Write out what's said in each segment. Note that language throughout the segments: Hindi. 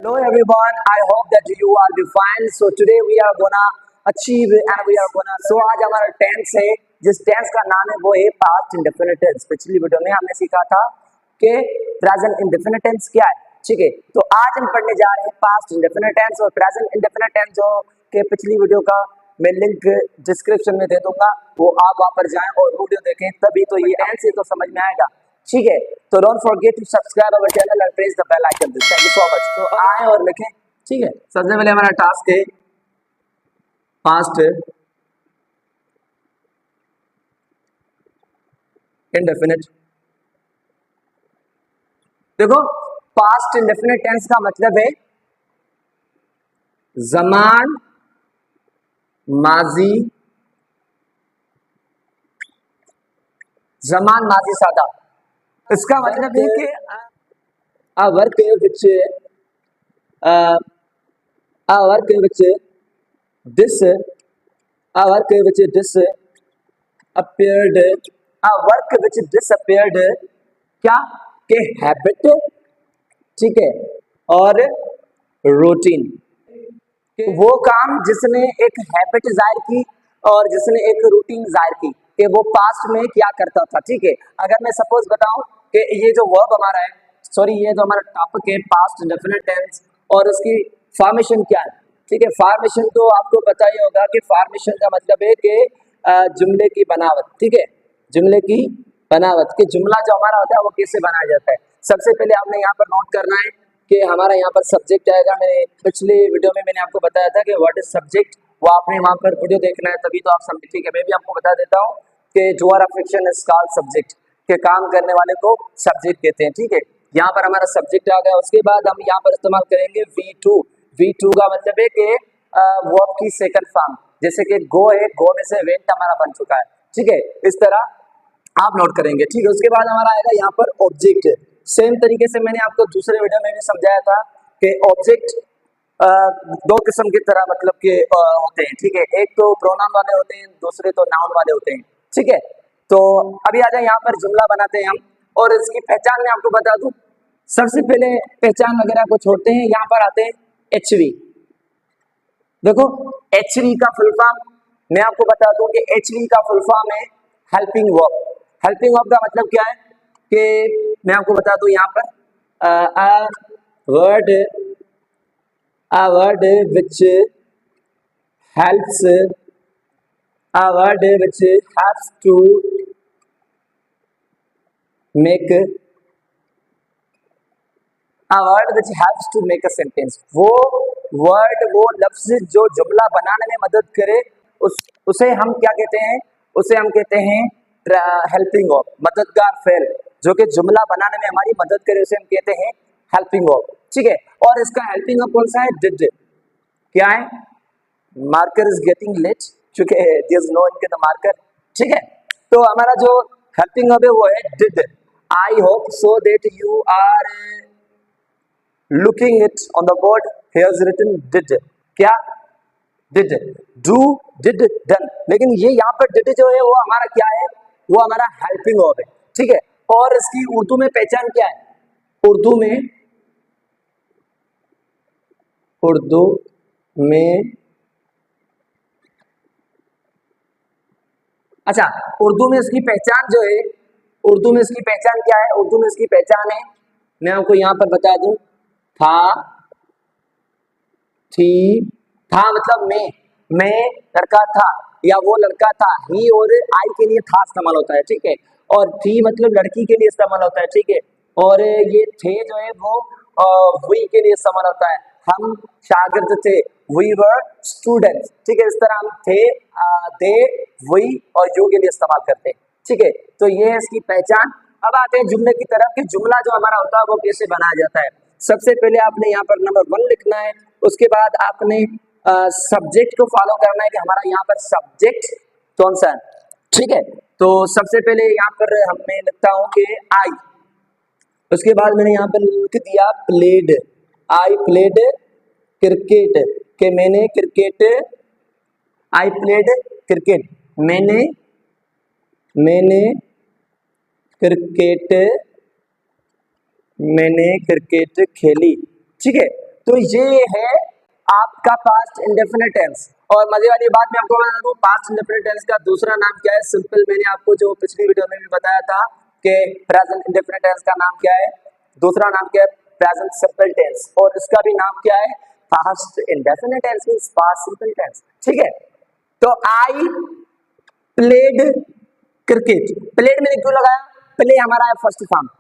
Hello everyone, I hope that you all be fine. So today we are gonna achieve and we are gonna so आज हमारा टेंस है जिस टेंस का नाम है वो है पास्ट इंडेफिनिट टेंस। पिछली वीडियो में हमने सीखा था कि प्रेजेंट इंडेफिनिट टेंस क्या है, ठीक है। तो आज हम पढ़ने जा रहे हैं पास्ट इंडेफिनिट टेंस और प्रेजेंट इंडेफिनिट टेंस जो कि पिछली वीडियो का मैं लिंक डिस्क्रिप्शन में दे दूंगा, वो आप वहां पर जाएं और वीडियो देखें, तभी तो ये टेंस है तो समझ में आएगा, ठीक है। तो don't forget to subscribe our channel and press the bell icon. Thank you so much. तो आए और लिखें, ठीक है। सबसे पहले हमारा टास्क है पास्ट इंडेफिनिट। देखो, पास्ट इंडेफिनिट टेंस का मतलब है ज़मान माजी, ज़मान माजी सादा। इसका मतलब है कि a work which a work which this a work which disappeared, a work which disappeared क्या के हैबिट, ठीक है, और रूटीन। वो काम जिसने एक हैबिट जाहिर की और जिसने एक रूटीन जाहिर की कि वो पास्ट में क्या करता था, ठीक है। अगर मैं सपोज बताऊं कि ये जो वर्ब हमारा है, सॉरी ये जो हमारा टॉपिक है पास्ट इंडेफिनिट टेंस और उसकी फॉर्मेशन क्या है, ठीक है। फॉर्मेशन तो आपको पता ही होगा कि फॉर्मेशन का मतलब है कि जुमले की बनावट, ठीक है, जुमले की बनावट कि जुमला जो हमारा होता है वो कैसे बनाया जाता है। सबसे पहले आपने यहाँ पर नोट करना है कि हमारा यहाँ पर सब्जेक्ट आएगा। मैंने पिछले वीडियो में मैंने आपको बताया था कि व्हाट इज सब्जेक्ट, वो आपने वहाँ पर वीडियो देखना है तभी तो आप समझे, ठीक है। मैं भी आपको बता देता हूँ कि doer of action is called subject, के काम करने वाले को सब्जेक्ट कहते हैं, ठीक है। यहाँ पर हमारा सब्जेक्ट आ गया। उसके बाद हम यहाँ पर इस्तेमाल करेंगे V2। V2 का मतलब है कि वर्ब की सेकंड फॉर्म, जैसे कि गो है, गो में से वेंट हमारा बन चुका है, ठीक है। इस तरह आप नोट करेंगे, ठीक है। उसके बाद हमारा आएगा यहाँ पर ऑब्जेक्ट। सेम तरीके से मैंने आपको दूसरे वीडियो में भी समझाया था कि ऑब्जेक्ट दो किस्म की तरह मतलब के होते हैं, ठीक है। एक तो प्रोनाउन वाले होते हैं, दूसरे तो नाउन वाले होते हैं, ठीक है। तो अभी आ जाए यहाँ पर जुमला बनाते हैं हम, और इसकी पहचान मैं आपको बता दूं। सबसे पहले पहचान वगैरह को छोड़ते हैं, यहाँ पर आते हैं HV। देखो, HV का फुल फॉर्म मैं आपको बता दूं कि HV का फुल फॉर्म है हेल्पिंग वर्ब। हेल्पिंग वर्ब का मतलब क्या है कि मैं आपको बता दूं यहाँ पर word a word which helps, a word which helps to make, a word which helps to make a sentence। वो वर्ड, वो लफ्ज जो जुमला बनाने में मदद करे, उसे हम क्या कहते हैं, उसे हम कहते हैं हेल्पिंग वर्ब, मददगार फेल, जो कि जुमला बनाने में हमारी मदद करे उसे हम कहते हैं हेल्पिंग वर्ब, ठीक है। और इसका हेल्पिंग वर्ब कौन सा है? डिड। क्या है? मार्कर इज गेटिंग लेट, क्योंकि there is no in the marker, ठीक है। तो हमारा जो हेल्पिंग वर्ब है वो है did. I hope so that you are looking it on the board, here is written did. क्या? डिड। Do, did, done. लेकिन ये यहाँ पर डिड जो है वो हमारा क्या है? वो हमारा हेल्पिंग वर्ब है, ठीक है। और इसकी उर्दू में पहचान क्या है? उर्दू में अच्छा, उर्दू में इसकी पहचान जो है, उर्दू में इसकी पहचान क्या है? उर्दू में इसकी पहचान है, मैं आपको यहाँ पर बता दूं, था, थी। था मतलब मैं लड़का था या वो लड़का था। ही और आई के लिए था इस्तेमाल होता है, ठीक है। और थी मतलब लड़की के लिए इस्तेमाल होता है, ठीक है। और ये थे जो है वो वी के लिए इस्तेमाल होता है। हम शागिर्द थे, वी वर स्टूडेंट्स, ठीक है। इस तरह हम थे, दे, वी और यू के लिए इस्तेमाल करते हैं, ठीक है। तो ये है इसकी पहचान। अब आते हैं जुमले की तरफ कि जुमला जो हमारा होता है वो कैसे बनाया जाता है। सबसे पहले आपने यहाँ पर नंबर 1 लिखना है। उसके बाद आपने सब्जेक्ट को फॉलो करना है कि हमारा यहाँ पर सब्जेक्ट कौन सा है, ठीक है। तो सबसे पहले यहाँ पर मैं लिखता हूँ कि आई। उसके बाद मैंने यहाँ पर लिख दिया प्लेड। आई प्लेड क्रिकेट, के मैंने क्रिकेट, आई प्लेड क्रिकेट, मैंने क्रिकेट, मैंने क्रिकेट खेली, ठीक है। तो ये है आपका पास्ट इंडेफिनिट टेंस। और मजे वाली बात मैं आपको बता दूं, पास्ट इंडेफिनिट टेंस का दूसरा नाम क्या है? सिंपल। मैंने आपको जो पिछली वीडियो में भी बताया था कि प्रेजेंट इंडेफिनिट टेंस का नाम क्या है, दूसरा नाम क्या है? Present simple tense. और इसका भी नाम क्या है? Past indefinite tense means past simple tense. ठीक है, तो आई प्लेड क्रिकेट। प्लेड मैंने क्यों लगाया? प्ले हमारा है फर्स्ट फॉर्म,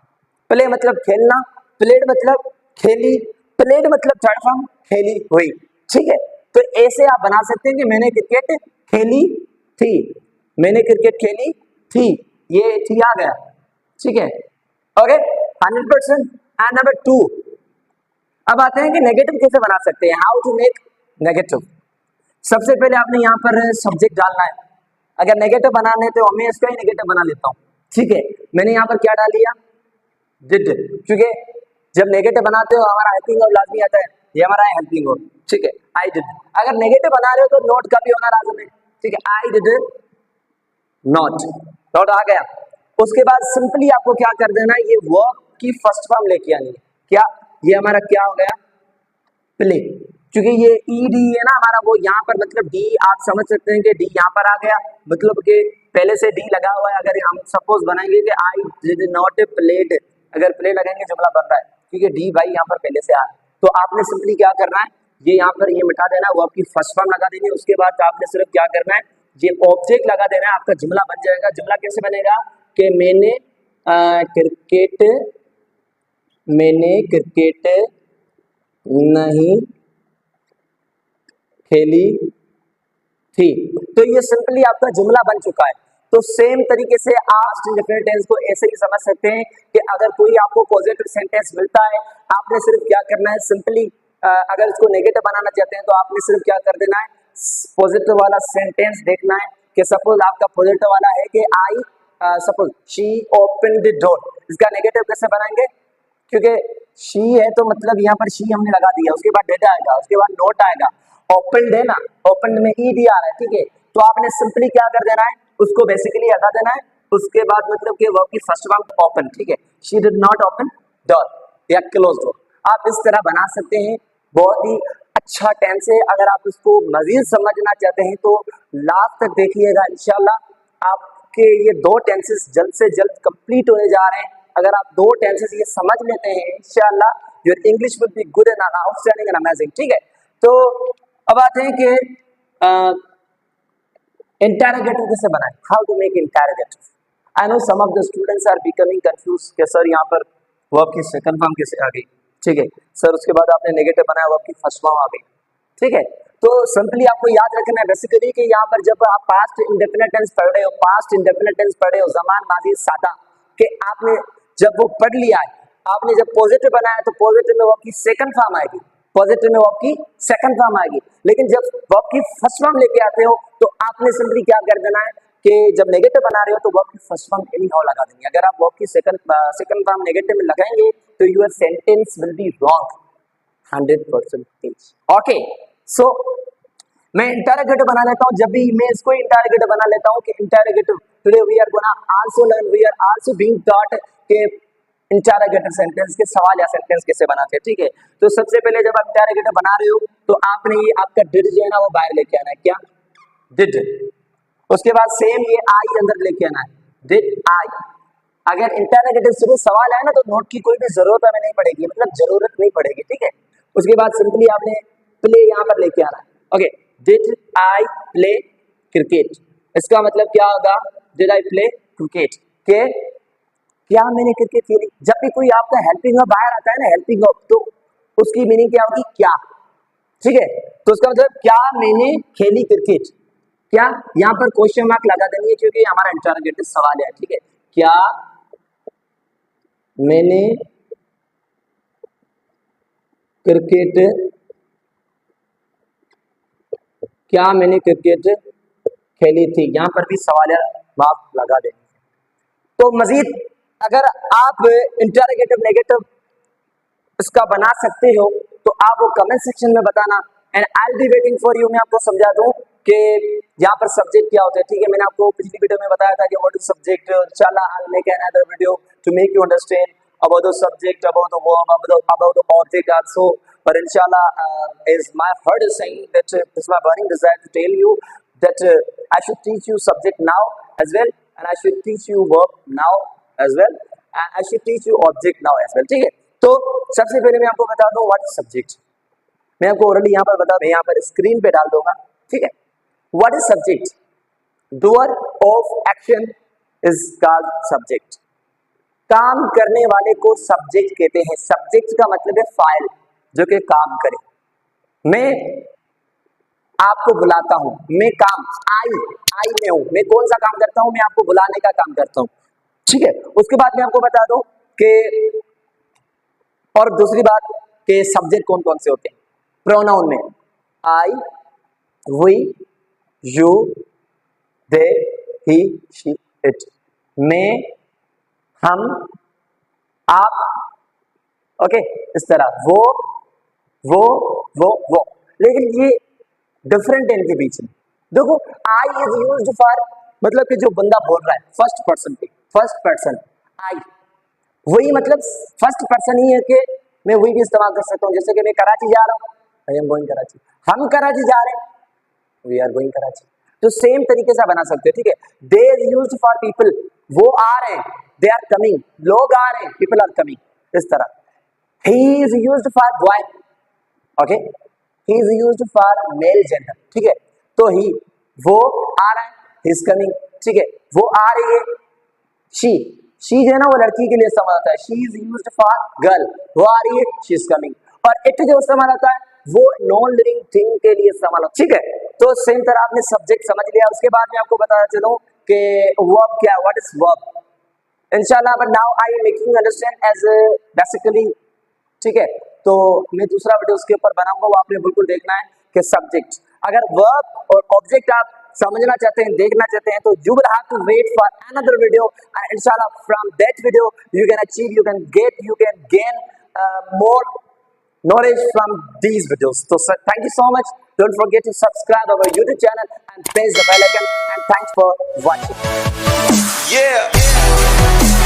प्ले मतलब खेलना, प्लेड मतलब खेली, प्लेड मतलब थर्ड फॉर्म खेली हुई। ठीक है, तो ऐसे आप बना सकते हैं कि मैंने क्रिकेट खेली थी, मैंने क्रिकेट खेली थी, ये थी आ गया। ठीक है, ओके 100%। एंड नंबर 2, अब आते हैं कि नेगेटिव कैसे बना सकते हैं, हाउ टू मेक नेगेटिव। सबसे पहले आपने यहाँ पर सब्जेक्ट डालना है। अगर नेगेटिव बनाने तो मैं इसका ही नेगेटिव बना लेता हूँ। ठीक है, मैंने यहाँ पर क्या डाल दिया? डिड, क्योंकि जब नेगेटिव बनाते हो हमारा हेल्पिंग वर्ब लाजमी आता है, ये हमारा है हेल्पिंग वर्ब। ठीक है, आई डिड। अगर नेगेटिव बना रहे हो तो नोट का भी होना लाजमी है। ठीक है, आई डिड नॉट, नोट आ गया। उसके बाद सिंपली आपको क्या कर देना है, ये वर्ब की फर्स्ट फॉर्म लेके आनी है। क्या? ये हमारा क्या हो गया? प्ले। क्योंकि ये ईडी है ना हमारा, वो यहाँ पर मतलब डी, आप समझ सकते हैं कि डी यहाँ पर आ गया, मतलब कि पहले से डी लगा हुआ है। अगर हम सपोज बनाएंगे कि आई डिड नॉट प्लेड, अगर प्ले लगाएंगे जुमला बन रहा है, क्योंकि डी भाई यहाँ पर पहले से आ। तो आपने सिंपली क्या करना है, ये यहाँ पर ये मिटा देना, वो आपकी फर्स्ट फॉर्म लगा देनी है। उसके बाद आपने सिर्फ क्या करना है, ये ऑब्जेक्ट लगा देना है, आपका जुमला बन जाएगा। जुमला कैसे बनेगा कि मैंने क्रिकेट नहीं खेली थी। तो ये सिंपली आपका जुमला बन चुका है। तो सेम तरीके से पास्ट इंडेफिनिट टेंस को ऐसे ही समझ सकते हैं कि अगर कोई आपको पॉजिटिव सेंटेंस मिलता है, आपने सिर्फ क्या करना है, सिंपली अगर इसको नेगेटिव बनाना चाहते हैं तो आपने सिर्फ क्या कर देना है, पॉजिटिव वाला सेंटेंस देखना है। कि सपोज आपका पॉजिटिव वाला है कि I suppose she opened the door, इसका नेगेटिव कैसे बनाएंगे? क्योंकि शी है तो मतलब यहाँ पर शी हमने लगा दिया, उसके बाद डिड आएगा, उसके बाद नोट आएगा। ओपन्ड है ना, ओपन्ड में ईडी आ रहा है। ठीक है, तो आपने सिंपली क्या कर देना है, उसको बेसिकली हटा देना है। उसके बाद मतलब कि वर्ब की फर्स्ट फॉर्म ओपन। ठीक है, she did not open door या क्लोज डोर। आप इस तरह बना सकते हैं, बहुत ही अच्छा टेंस है। अगर आप इसको मजीद समझना चाहते हैं तो लास्ट तक देखिएगा, इंशाल्लाह आपके ये दो टेंसेस जल्द से जल्द कंप्लीट होने जा रहे हैं। अगर आप दो टेंसेस ये समझ लेते हैं, इंशाल्लाह your English will be good and outstanding and amazing. ठीक है, तो अब आते हैं कि इंटरोगेटिव कैसे बनाएं, how to make interrogative. I know some of the students are becoming confuse कि सर यहाँ पर वर्ब की सेकंड फॉर्म कैसे आ गई। ठीक है सर, उसके बाद आपने नेगेटिव बनाया, वर्ब की फर्स्ट फॉर्म आ गई। ठीक है, तो सिंपली आपको याद रखना है बेसिकली कि यहाँ पर जब आप पास्ट इंडेफिनिट टेंस पढ़ रहे हो, पास्ट इंडेफिनिट टेंस पढ़ रहे हो, ज़मान माजी सादा, कि आपने जब वो पढ़ लिया है, आपने जब पॉजिटिव बनाया तो पॉजिटिव में वर्ब की सेकंड फॉर्म आएगी, पॉजिटिव में वर्ब की सेकंड फॉर्म आएगी। लेकिन जब वर्ब की फर्स्ट फॉर्म लेके आते हो तो आपने सिंपली क्या कर देना है कि जब नेगेटिव बना रहे हो तो वर्ब की फर्स्ट फॉर्म एनी हाउ लगा देंगे। अगर आप वर्ब की सेकंड फॉर्म नेगेटिव में लगाएंगे तो your sentence will be wrong 100%। Okay, so मैं इंटरोगेटिव बना लेता हूँ, जब भी मैं इसको इंटरोगेटिव बना लेता हूँ कि interrogative today we are gonna also learn, we are also being taught के इंटरोगेटिव सेंटेंस के सवाल या सेंटेंस कैसे बनाते हैं। ठीक है, तो सबसे पहले जब आप इंटरोगेटिव बना रहे हो तो आपने ये आपका डिड जो है ना वो बाहर लेके आना है। क्या? डिड। उसके बाद सेम ये आई अंदर लेके आना है, डिड आई। अगर इंटरोगेटिव शुरू सवाल है ना तो नोट की कोई भी जरूरत हमें नहीं पड़ेगी, मतलब जरूरत नहीं पड़ेगी। ठीक है, उसके बाद सिंपली आपने प्ले यहाँ पर लेके आना है। Okay, did I play cricket, इसका मतलब क्या होगा, डिड आई प्ले क्रिकेट, के क्या मैंने क्रिकेट खेली। जब भी कोई आपका हेल्पिंग वर्ब बाहर आता है ना, हेल्पिंग वर्ब, तो उसकी मीनिंग क्या होगी, क्या। ठीक है, तो उसका मतलब क्या मैंने खेली क्रिकेट। क्या यहाँ पर क्वेश्चन मार्क लगा देंगे क्योंकि हमारा इंटरोगेटिव सवाल है। ठीक है, क्या मैंने क्रिकेट खेली थी, यहाँ पर भी सवाल मार्क लगा देंगे। तो मजीद अगर आप इंटरोगेटिव नेगेटिव इसका बना सकते हो तो आप वो कमेंट सेक्शन में बताना, and I will be waiting for you. मैं आपको समझा दूं कि यहाँ पर सब्जेक्ट क्या होता है। ठीक है, मैंने आपको पिछली वीडियो में बताया था कि व्हाट इज सब्जेक्ट। इंशाल्लाह I will make another video to make you understand about the subject, about the verb, about the object also. But inshallah, is my heart is saying that it's my burning desire to tell you that I should teach you subject now as well, and I should teach you verb now as well, and I should teach you object now as well. ठीक है, तो सबसे पहले मैं आपको बता दूं व्हाट इज सब्जेक्ट. मैं आपको ऑलरेडी यहाँ पर बता, मैं यहाँ पर स्क्रीन पे डाल दूंगा. ठीक है, what is subject? Doer of action is called subject. काम करने वाले को सब्जेक्ट कहते हैं. सब्जेक्ट का मतलब है फाइल, जो कि काम करे. मैं आपको बुलाता हूं, मैं काम आई में हूं, मैं कौन सा काम करता हूं? मैं आपको बुलाने का काम करता हूं. ठीक है, उसके बाद मैं आपको बता दूं कि और दूसरी बात कि सब्जेक्ट कौन कौन से होते हैं. प्रोनाउन में I, we, you, they, he, she, it. मैं, हम, आप, ओके, इस तरह वो. लेकिन ये डिफरेंट है इनके बीच में. देखो, आई इज यूज्ड फॉर, मतलब कि जो बंदा बोल रहा है फर्स्ट पर्सन पे, फर्स्ट पर्सन आई. वही मतलब फर्स्ट पर्सन ही है कि मैं वही भी इस्तेमाल कर सकता हूँ. जैसे कि मैं कराची जा रहा हूँ, आई एम गोइंग कराची. हम कराची जा रहे हैं, वी आर गोइंग कराची. तो सेम तरीके से बना सकते हैं. ठीक है, दे इज यूज्ड फॉर पीपल, वो आ रहे हैं, दे आर कमिंग, लोग आ रहे हैं, पीपल आर कमिंग. इस तरह he is used for boy. Okay, he is used for male gender. ठीक है, तो ही वो आ रहा है, ही इज कमिंग. ठीक है, वो आ रही है, शी जो है ना वो लड़की के लिए इस्तेमाल होता है. She is used for girl, वो आ रही है, शी इज कमिंग. और इट जो इस्तेमाल होता है वो नॉन लिविंग थिंग के लिए इस्तेमाल होता है. ठीक है, तो सेम तरह आपने सब्जेक्ट समझ लिया. उसके बाद मैं आपको बताना चलूं कि वर्ब क्या है, व्हाट इज वर्ब. इंशाल्लाह, but now I am making understand as basically. ठीक है, तो मैं दूसरा वीडियो उसके ऊपर बनाऊंगा, वो आपने बिल्कुल देखना है कि सब्जेक्ट. अगर वर्ब और ऑब्जेक्ट आप समझना चाहते हैं, देखना चाहते हैं, तो you will have to wait for another video, and इंशाल्लाह from that video you can achieve, you can gain more knowledge from these videos. So thank you so much. Don't forget to subscribe our YouTube channel and press the bell icon, and thanks for watching. Yeah.